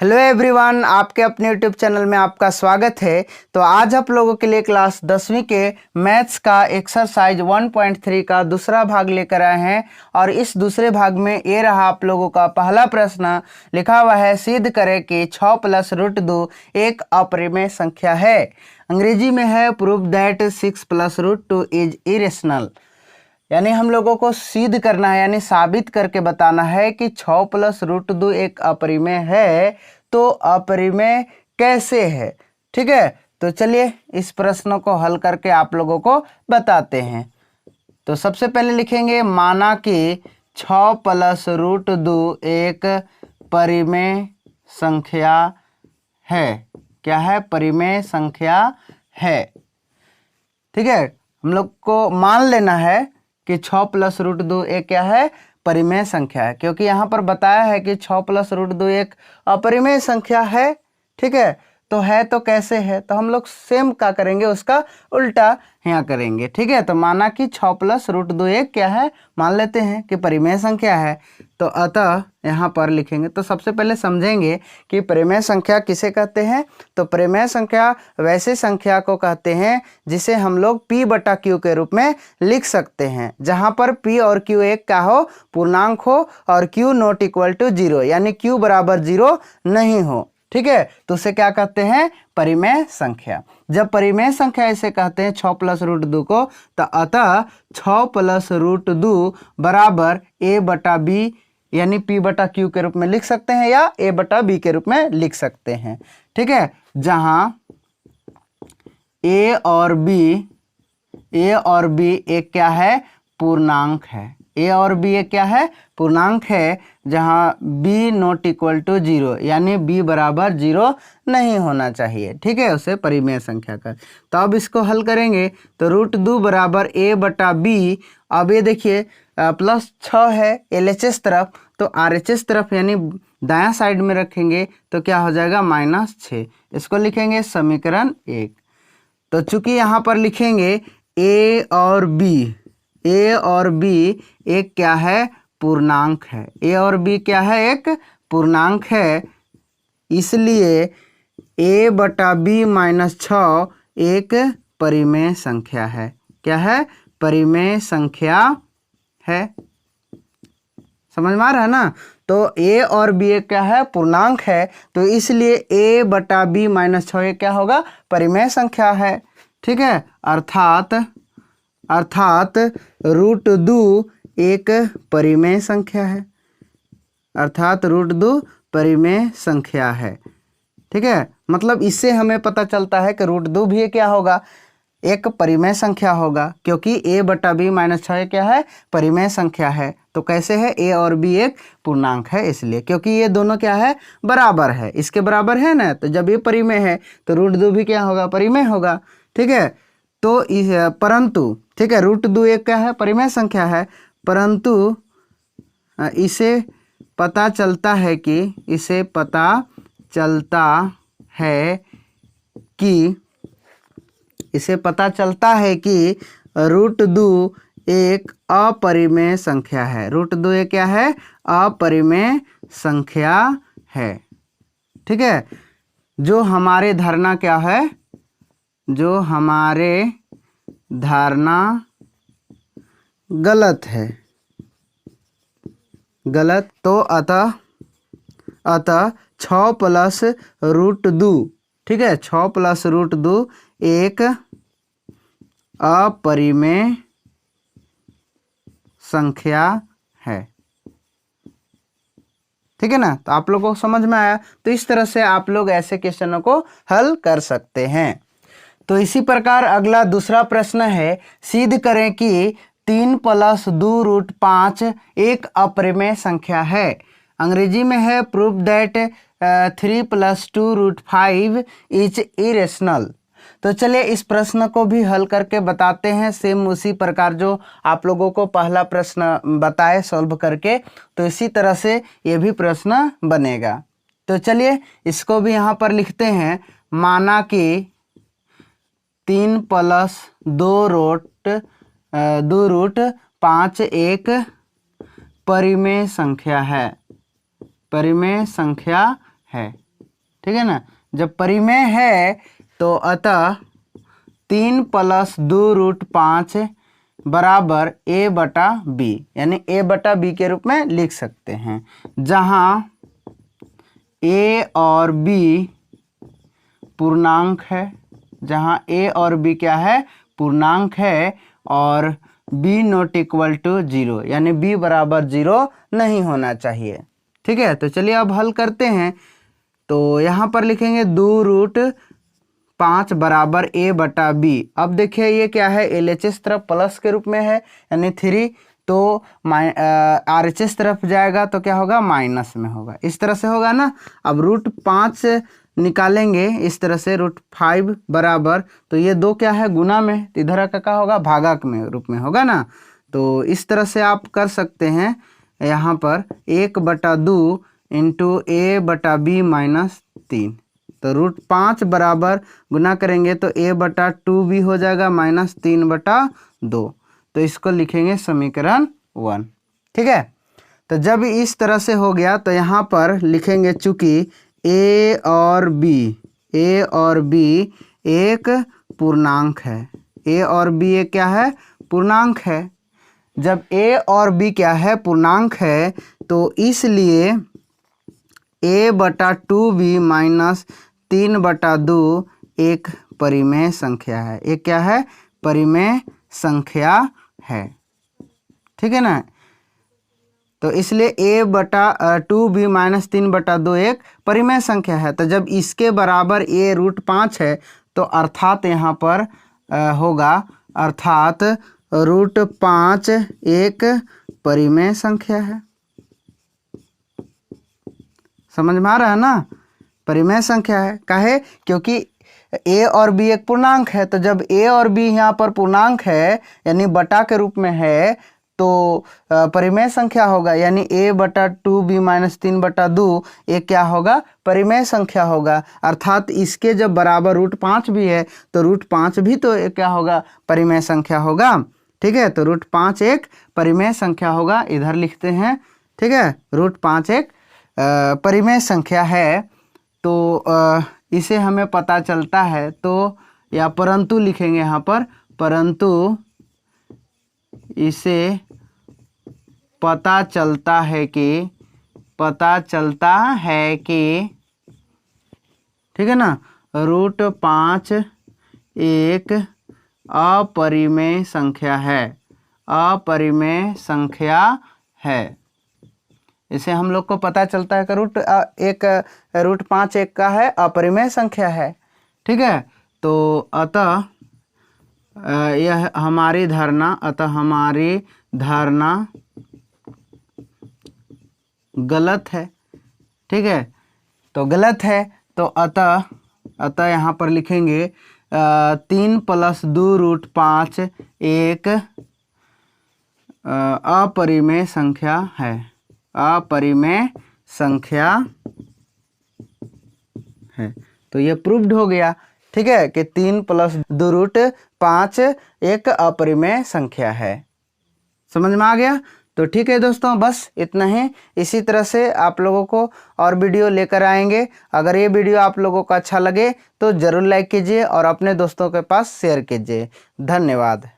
Hello everyone, आपके अपने YouTube channel में आपका स्वागत है। तो आज आप लोगों के लिए क्लास 10वीं के मैथ्स का एक्सरसाइज 1.3 का दूसरा भाग लेकर आए हैं। और इस दूसरे भाग में ये रहा आप लोगों का पहला प्रश्न। लिखा हुआ है, सिद्ध करें कि 6 + √2 एक अपरिमेय संख्या है। अंग्रेजी में है, प्रूव दैट 6 + √2 इज इरेशनल। यानी हम लोगों को सिद्ध करना है, यानी साबित करके बताना है कि 6 + √2 एक अपरिमेय है। तो अपरिमेय कैसे है? ठीक है, तो चलिए इस प्रश्न को हल करके आप लोगों को बताते हैं। तो सबसे पहले लिखेंगे, माना कि 6 + √2 एक परिमेय संख्या है। क्या है? परिमेय संख्या है। ठीक है, हम लोग को मान लेना है कि 6 + √2 एक क्या है? परिमेय संख्या है, क्योंकि यहाँ पर बताया है कि 6 + √2 एक अपरिमेय संख्या है। ठीक है, तो है तो कैसे है? तो हम लोग सेम क्या करेंगे, उसका उल्टा यहाँ करेंगे। ठीक है, तो माना कि 6 + √2 एक क्या है? मान लेते हैं कि परिमेय संख्या है। तो अतः यहाँ पर लिखेंगे। तो सबसे पहले समझेंगे कि परिमेय संख्या किसे कहते हैं। तो परिमेय संख्या वैसे संख्या को कहते हैं जिसे हम लोग P/Q के रूप में लिख सकते हैं, जहाँ पर P और Q एक क्या हो? पूर्णांक हो, और Q ≠ 0, यानी Q = 0 नहीं हो। ठीक है, तो उसे क्या कहते हैं? परिमेय संख्या। जब परिमेय संख्या इसे कहते हैं 6 + √2 को, तो अतः 6 + √2 बराबर A/B, यानी P/Q के रूप में लिख सकते हैं, या A/B के रूप में लिख सकते हैं। ठीक है, जहां A और B एक क्या है? पूर्णांक है। A और B एक क्या है? पूर्णांक है, जहां B ≠ 0, यानी B = 0 नहीं होना चाहिए। ठीक है, उसे परिमेय संख्या का। तो अब इसको हल करेंगे, तो √2 बराबर A/B। अब ये देखिए +6 है LHS तरफ, तो RHS तरफ यानी दायां साइड में रखेंगे तो क्या हो जाएगा? -6। इसको लिखेंगे समीकरण 1। तो चूंकि यहाँ पर लिखेंगे A और B एक क्या है? पूर्णांक है। A और B क्या है? एक पूर्णांक है, इसलिए A/B - 6 एक परिमेय संख्या है। क्या है? परिमेय संख्या है। समझ में आ रहा है ना? तो A और B एक क्या है? पूर्णांक है, तो इसलिए A/B - 6 एक क्या होगा? परिमेय संख्या है। ठीक है, अर्थात √2 एक परिमेय संख्या है। अर्थात √2 परिमेय संख्या है। ठीक है, मतलब इससे हमें पता चलता है कि √2 भी क्या होगा? एक परिमेय संख्या होगा, क्योंकि A/B - 6 क्या है? परिमेय संख्या है। तो कैसे है? A और B एक पूर्णांक है, इसलिए, क्योंकि ये दोनों क्या है? बराबर है, इसके बराबर है ना। तो जब ये परिमेय है तो √2 भी क्या होगा? परिमेय होगा। ठीक है, तो परंतु ठीक है, √2 एक क्या है? परिमेय संख्या है, परंतु इसे पता चलता है कि √2 एक अपरिमेय संख्या है। √2 एक क्या है? अपरिमेय संख्या है। ठीक है, जो हमारे धारणा क्या है? जो हमारे धारणा गलत है। गलत। तो अतः 6 + √2, ठीक है, 6 + √2 एक अपरिमेय संख्या है। ठीक है ना? तो आप लोगों को समझ में आया? तो इस तरह से आप लोग ऐसे क्वेश्चनों को हल कर सकते हैं। तो इसी प्रकार अगला दूसरा प्रश्न है, सिद्ध करें कि 3 + 2√5 एक अपरिमेय संख्या है। अंग्रेजी में है, प्रूव दैट 3 + 2√5 इज इरेशनल। तो चलिए इस प्रश्न को भी हल करके बताते हैं, सेम उसी प्रकार जो आप लोगों को पहला प्रश्न बताए सॉल्व करके, तो इसी तरह से ये भी प्रश्न बनेगा। तो चलिए इसको भी यहाँ पर लिखते हैं, माना कि 3 + 2√5 एक परिमेय संख्या है। परिमेय संख्या है। ठीक है ना। जब परिमेय है तो अतः 3 + 2√5 बराबर a बटा b, यानी a बटा b के रूप में लिख सकते हैं, जहां a और b पूर्णांक है, जहां a और b क्या है, पूर्णांक है, और b नॉट इक्वल टू 0, यानी b बराबर 0 नहीं होना चाहिए। ठीक है, तो चलिए अब हल करते हैं। तो यहाँ पर लिखेंगे 2√5 बराबर a बटा b। अब देखिए ये क्या है, LHS तरफ प्लस के रूप में है, यानी 3, तो RHS तरफ जाएगा तो क्या होगा, माइनस में होगा, इस तरह से होगा ना। अब √5 निकालेंगे इस तरह से, √5 बराबर, तो ये 2 क्या है, गुना में, तो इधर का क्या होगा, भागाक में रूप में होगा ना। तो इस तरह से आप कर सकते हैं। यहाँ पर 1/2 इंटू a बटा b माइनस 3, तो √5 बराबर गुना करेंगे तो a बटा 2 भी हो जाएगा माइनस 3/2, तो इसको लिखेंगे समीकरण 1। ठीक है, तो जब इस तरह से हो गया तो यहाँ पर लिखेंगे, चूंकि a और b एक पूर्णांक है, a और b एक क्या है, पूर्णांक है। जब a और b क्या है, पूर्णांक है, तो इसलिए a बटा 2b माइनस 3/2 एक परिमेय संख्या है। एक क्या है, परिमेय संख्या है। ठीक है ना। तो इसलिए a बटा 2b माइनस 3/2 एक परिमेय संख्या है। तो जब इसके बराबर a √5 है तो अर्थात यहाँ पर होगा, अर्थात √5 एक परिमेय संख्या है। समझ में आ रहा है ना, परिमेय संख्या है। काहे, क्योंकि a और b एक पूर्णांक है, तो जब a और b यहाँ पर पूर्णांक है, यानी बटा के रूप में है, तो परिमेय संख्या होगा, यानी a बटा 2b माइनस 3/2 एक क्या होगा, परिमेय संख्या होगा। अर्थात इसके जब बराबर √5 भी है तो √5 भी तो एक क्या होगा, परिमेय संख्या होगा। ठीक है, तो √5 एक परिमेय संख्या होगा, इधर लिखते हैं। ठीक है, √5 एक परिमेय संख्या है। तो इसे हमें पता चलता है, तो या परंतु लिखेंगे यहाँ पर, परंतु इसे पता चलता है कि ठीक है ना, √5 एक अपरिमेय संख्या है, अपरिमेय संख्या है। इसे हम लोग को पता चलता है कि √5 एक का है, अपरिमेय संख्या है। ठीक है, तो अतः यह हमारी धारणा गलत है। ठीक है, तो गलत है, तो अतः यहाँ पर लिखेंगे 3 + 2√5 एक अपरिमेय संख्या है, अपरिमेय संख्या है। तो ये प्रूव्ड हो गया। ठीक है, कि 3 + 2√5 एक अपरिमेय संख्या है। समझ में आ गया। तो ठीक है दोस्तों, बस इतना ही। इसी तरह से आप लोगों को और वीडियो लेकर आएंगे। अगर ये वीडियो आप लोगों को अच्छा लगे तो ज़रूर लाइक कीजिए और अपने दोस्तों के पास शेयर कीजिए। धन्यवाद।